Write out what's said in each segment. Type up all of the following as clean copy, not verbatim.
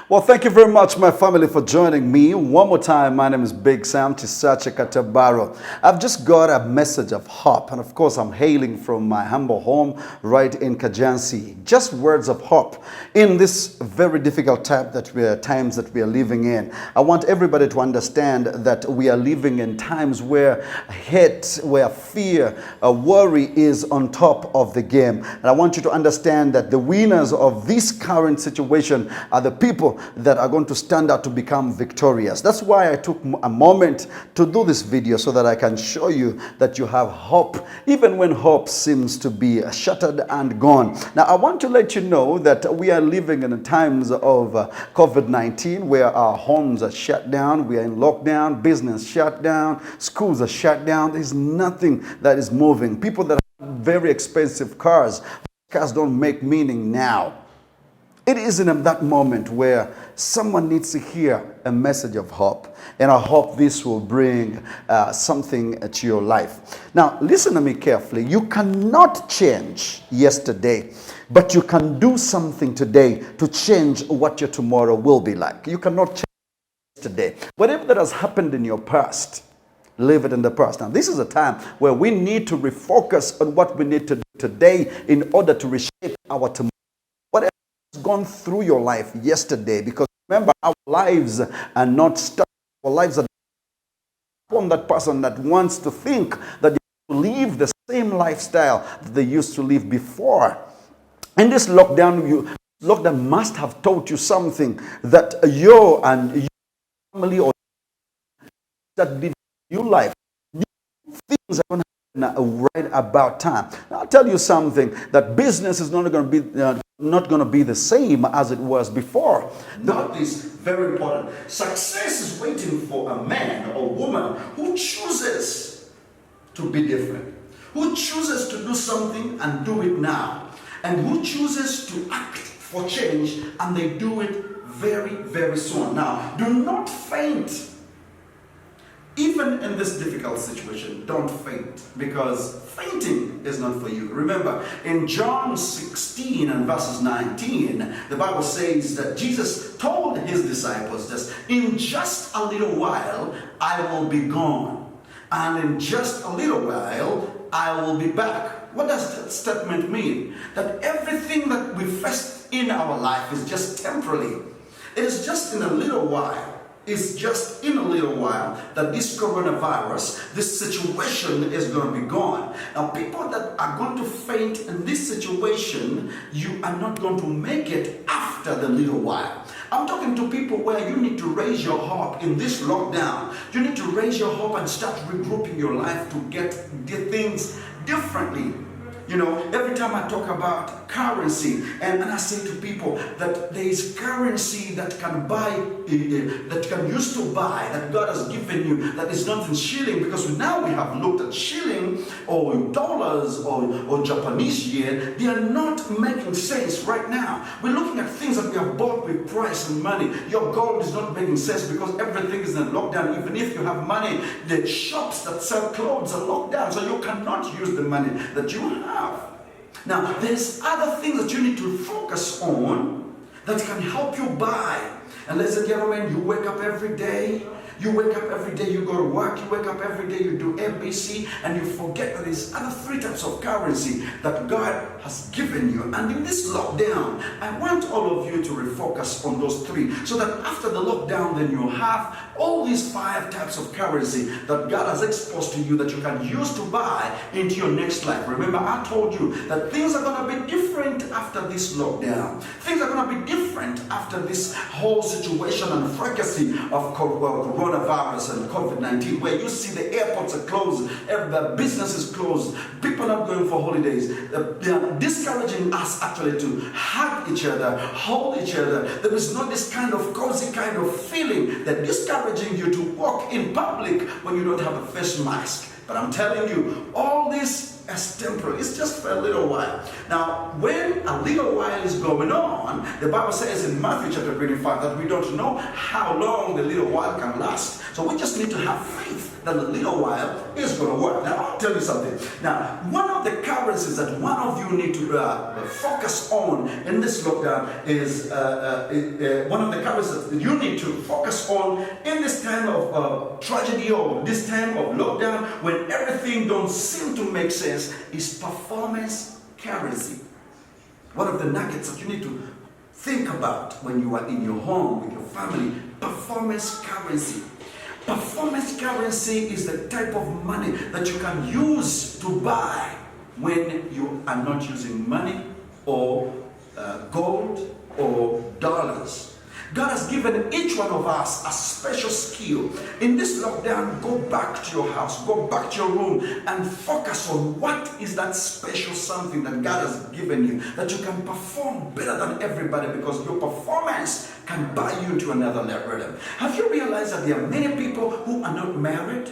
Well, thank you very much, my family, for joining me. One more time, my name is BigSam Katabaro. I've just got a message of hope, and of course, I'm hailing from my humble home right in Kajansi. Just words of hope in this very difficult times that we are living in. I want everybody to understand that we are living in times where hate, where fear, worry is on top of the game. And I want you to understand that the winners of this current situation are the people that are going to stand out to become victorious. That's why I took a moment to do this video, so that I can show you that you have hope, even when hope seems to be shattered and gone. Now, I want to let you know that we are living in times of COVID-19, where our homes are shut down, we are in lockdown, business shut down, schools are shut down. There's nothing that is moving. People that have very expensive cars don't make meaning now. It is in that moment where someone needs to hear a message of hope. And I hope this will bring something to your life. Now, listen to me carefully. You cannot change yesterday, but you can do something today to change what your tomorrow will be like. You cannot change yesterday. Whatever that has happened in your past, leave it in the past. Now, this is a time where we need to refocus on what we need to do today in order to reshape our tomorrow. Whatever gone through your life yesterday, because remember, our lives are not stuck. Our lives are from that person that wants to think that they live the same lifestyle that they used to live before. And this lockdown must have taught you something, that you and your family or that live your life, new things are going to happen right about time. Now, I'll tell you something, that business is not going to be the same as it was before. Note this, very important. Success is waiting for a man or woman who chooses to be different, who chooses to do something and do it now, and who chooses to act for change, and they do it very, very soon. Now, do not faint. Even in this difficult situation, don't faint, because fainting is not for you. Remember, in John 16 and verses 19, the Bible says that Jesus told his disciples this: in just a little while, I will be gone, and in just a little while, I will be back. What does that statement mean? That everything that we face in our life is just temporary. It is just in a little while. It's just in a little while that this coronavirus, this situation is going to be gone. Now, people that are going to faint in this situation, you are not going to make it after the little while. I'm talking to people where you need to raise your hope in this lockdown. You need to raise your hope and start regrouping your life to get things differently. You know, every time I talk about currency, and I say to people that there is currency that can buy, that can use to buy, that God has given you, that is not in shilling, because now we have looked at shilling or dollars or Japanese yen. They are not making sense right now. We're looking at things that we have bought with price and money. Your gold is not making sense because everything is in lockdown. Even if you have money, the shops that sell clothes are locked down, so you cannot use the money that you have. Now, there's other things that you need to focus on that can help you buy. And ladies and gentlemen, you wake up every day, you go to work, you wake up every day, you do ABC, and you forget that there's other three types of currency that God has given you. And in this lockdown, I want all of you to refocus on those three, so that after the lockdown, then you have all these 5 types of currency that God has exposed to you that you can use to buy into your next life. Remember, I told you that things are going to be different after this lockdown. Things are going to be different after this whole situation and fricassee of coronavirus and COVID-19, where you see the airports are closed, the business is closed, people are not going for holidays. They are discouraging us actually to hug each other, hold each other. There is not this kind of cozy kind of feeling that discourages you to walk in public when you don't have a face mask. But I'm telling you, all this is temporary. It's just for a little while. Now, when a little while is going on, the Bible says in Matthew chapter 25 that we don't know how long the little while can last. So we just need to have faith that the little while is going to work. Now, I'll tell you something. Now, one of the currencies that one of you need to focus on in this lockdown is one of the currencies that you need to focus on in this time of tragedy or this time of lockdown when everything don't seem to make sense is performance currency. One of the nuggets that you need to think about when you are in your home with your family, performance currency. Performance currency is the type of money that you can use to buy when you are not using money or gold or dollars. God has given each one of us a special skill. In this lockdown, go back to your house, go back to your room and focus on what is that special something that God has given you that you can perform better than everybody because your performance can buy you into another level. Have you realized that there are many people who are not married,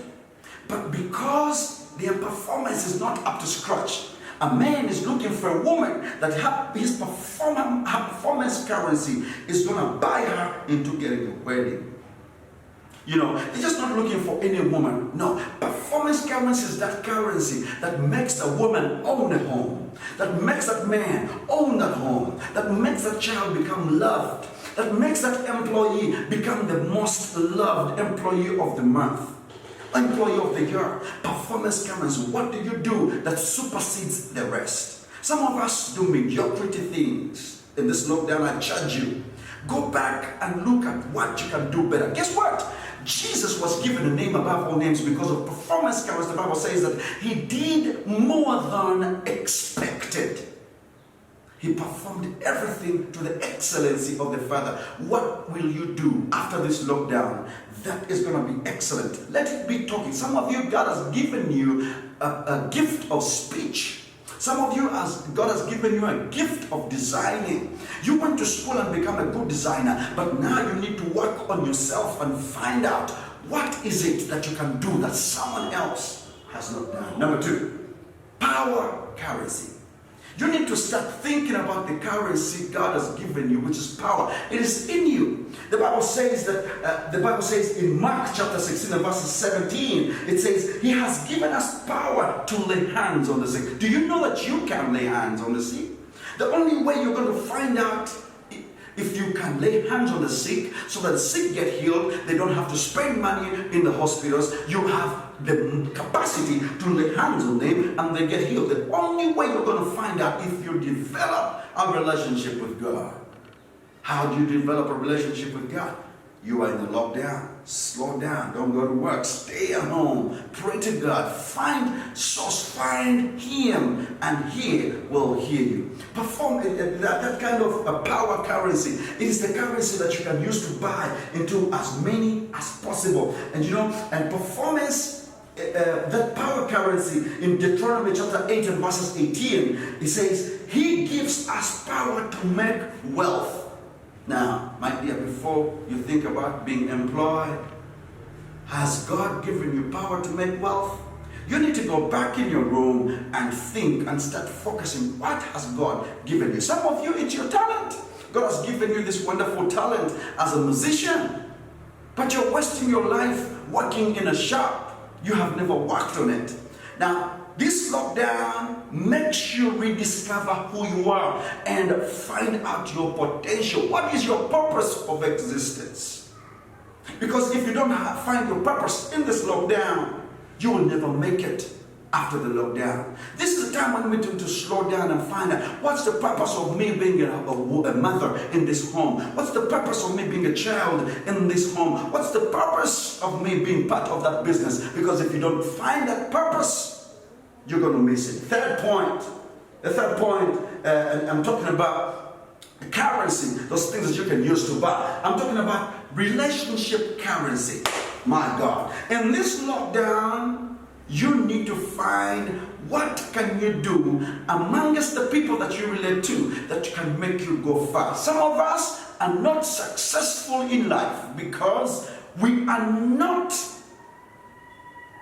but because their performance is not up to scratch, a man is looking for a woman that her performance currency is going to buy her into getting a wedding. You know, they're just not looking for any woman. No, performance currency is that currency that makes a woman own a home, that makes that man own that home, that makes that child become loved, that makes that employee become the most loved employee of the month. Employee of the year, performance currency. What do you do that supersedes the rest? Some of us do mediocrity things. In this lockdown, I charge you. Go back and look at what you can do better. Guess what? Jesus was given a name above all names because of performance currency. The Bible says that he did more than expected. He performed everything to the excellency of the Father. What will you do after this lockdown? That is going to be excellent. Let it be talking. Some of you, God has given you a gift of speech. Some of you, God has given you a gift of designing. You went to school and become a good designer, but now you need to work on yourself and find out what is it that you can do that someone else has not done. Number 2, power currency. You need to start thinking about the currency God has given you, which is power. It is in you. The Bible says that, in Mark chapter 16 and verse 17, it says, He has given us power to lay hands on the sick. Do you know that you can lay hands on the sick? The only way you're going to find out if you can lay hands on the sick so that the sick get healed, they don't have to spend money in the hospitals. You have the capacity to lay hands on them and they get healed. The only way you're going to find out if you develop a relationship with God. How do you develop a relationship with God? You are in the lockdown. Slow down. Don't go to work. Stay at home. Pray to God. Find source. Find Him, and He will hear you. Perform that kind of a power currency. It is the currency that you can use to buy into as many as possible. And and performance. That power currency in Deuteronomy chapter 8 and verses 18, it says, He gives us power to make wealth. Now, my dear, before you think about being employed, has God given you power to make wealth? You need to go back in your room and think and start focusing. What has God given you? Some of you, it's your talent. God has given you this wonderful talent as a musician, but you're wasting your life working in a shop. You have never worked on it. Now, this lockdown makes you rediscover who you are and find out your potential. What is your purpose of existence? Because if you don't find your purpose in this lockdown, you will never make it after the lockdown. This is the time when we need to slow down and find out what's the purpose of me being a mother in this home? What's the purpose of me being a child in this home? What's the purpose of me being part of that business? Because if you don't find that purpose, you're going to miss it. The third point, and I'm talking about currency, those things that you can use to buy. I'm talking about relationship currency. My God. In this lockdown, you need to find what can you do amongst the people that you relate to that can make you go far. Some of us are not successful in life because we are not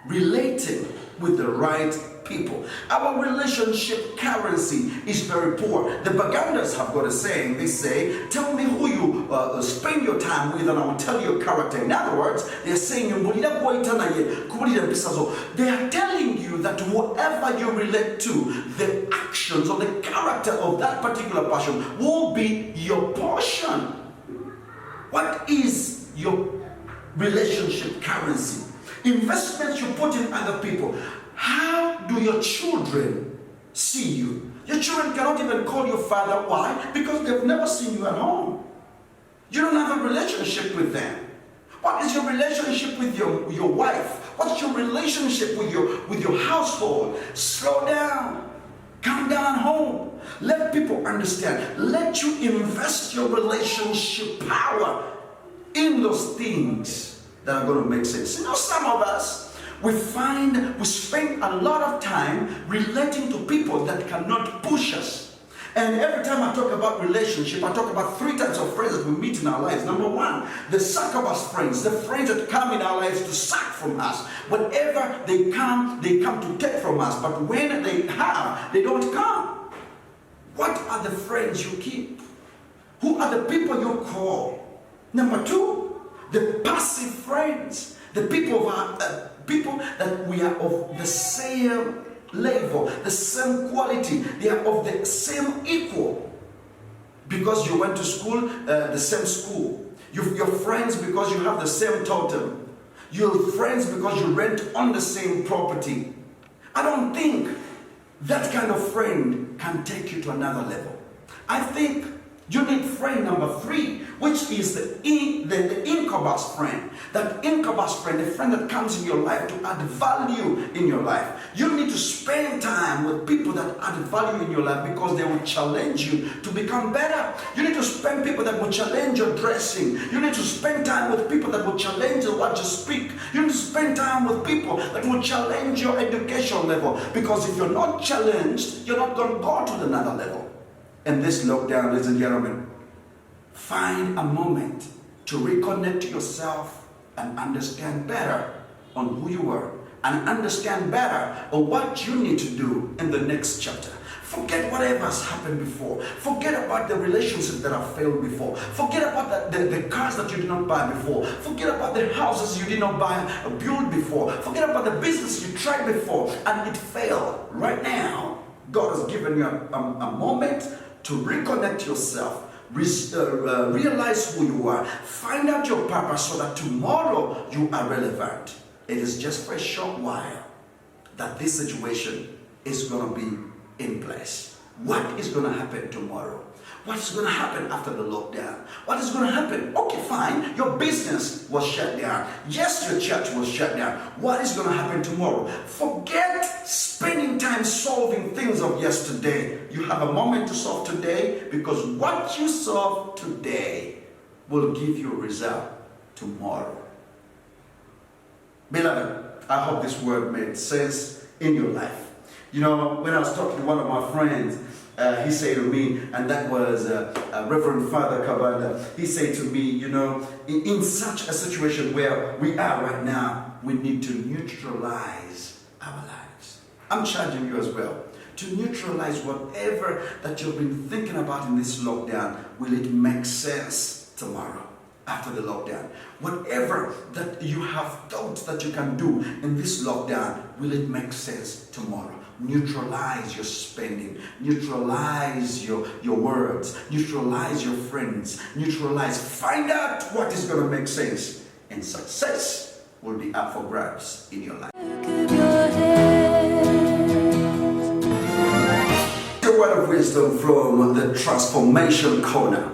relating with the right people. Our relationship currency is very poor. The Baganders have got a saying. They say, tell me who you spend your time with and I will tell you your character. In other words, they're saying, they are telling you that whoever you relate to, the actions or the character of that particular person will be your portion. What is your relationship currency? Investments you put in other people. How do your children see you? Your children cannot even call you father. Why? Because they've never seen you at home. You don't have a relationship with them. What is your relationship with your wife? What's your relationship with your household? Slow down. Come down home. Let people understand. Let you invest your relationship power in those things that are going to make sense. You know, some of us, we spend a lot of time relating to people that cannot push us. And every time I talk about relationship, I talk about 3 types of friends that we meet in our lives. Number 1, the succubus friends, the friends that come in our lives to suck from us. Whenever they come to take from us. But when they have, they don't come. What are the friends you keep? Who are the people you call? Number 2, the passive friends, the people that we are of the same level, the same quality, they are of the same equal. Because you went to school, the same school. You're friends because you have the same totem. You're friends because you rent on the same property. I don't think that kind of friend can take you to another level. I think you need friend number 3, which is the incubus friend. That incubus friend, the friend that comes in your life to add value in your life. You need to spend time with people that add value in your life because they will challenge you to become better. You need to spend people that will challenge your dressing. You need to spend time with people that will challenge what you speak. You need to spend time with people that will challenge your education level. Because if you're not challenged, you're not going to go to another level. In this lockdown, ladies and gentlemen, find a moment to reconnect to yourself and understand better on who you are and understand better on what you need to do in the next chapter. Forget whatever has happened before. Forget about the relationships that have failed before. Forget about the cars that you did not buy before. Forget about the houses you did not build before. Forget about the business you tried before and it failed. Right now, God has given you a moment to reconnect yourself, realize who you are, find out your purpose so that tomorrow you are relevant. It is just for a short while that this situation is going to be in place. What is going to happen tomorrow? What is going to happen after the lockdown? What is going to happen? Okay, fine. Your business was shut down. Yes, your church was shut down. What is going to happen tomorrow? Forget spending time solving things of yesterday. You have a moment to solve today because what you solve today will give you a result tomorrow. Beloved, I hope this word made sense in your life. You know, when I was talking to one of my friends, he said to me, and that was Reverend Father Kabanda, he said to me, you know, in such a situation where we are right now, we need to neutralize our lives. I'm charging you as well to neutralize whatever that you've been thinking about in this lockdown. Will it make sense tomorrow after the lockdown? Whatever that you have thought that you can do in this lockdown, will it make sense tomorrow? Neutralize your spending, neutralize your words, neutralize your friends, find out what is going to make sense, and success will be up for grabs in your life. A word of wisdom from the Transformation Corner.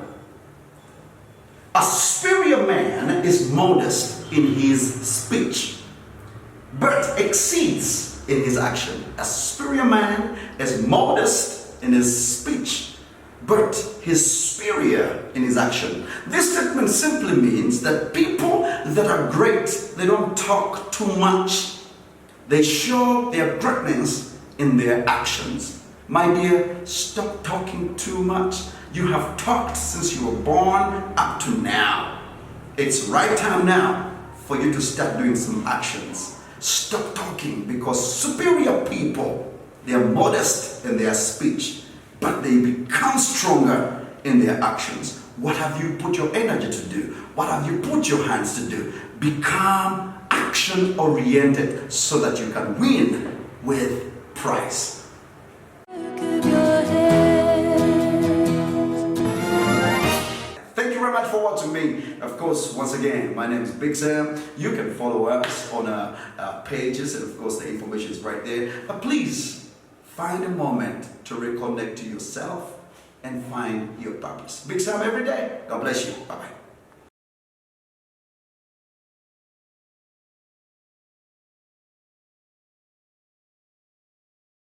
A superior man is modest in his speech, but exceeds in his action. A superior man is modest in his speech, but he's superior in his action. This statement simply means that people that are great, they don't talk too much. They show their greatness in their actions. My dear, stop talking too much. You have talked since you were born up to now. It's right time now for you to start doing some actions. Stop talking, because superior people, they are modest in their speech, but they become stronger in their actions. What have you put your energy to do? What have you put your hands to do? Become action oriented so that you can win with prize. Thank you very much for watching me. Of course, once again, my name is BigSam. You can follow us on our pages, and of course the information is right there. But please find a moment to reconnect to yourself and find your purpose. BigSam every day. God bless you. Bye-bye.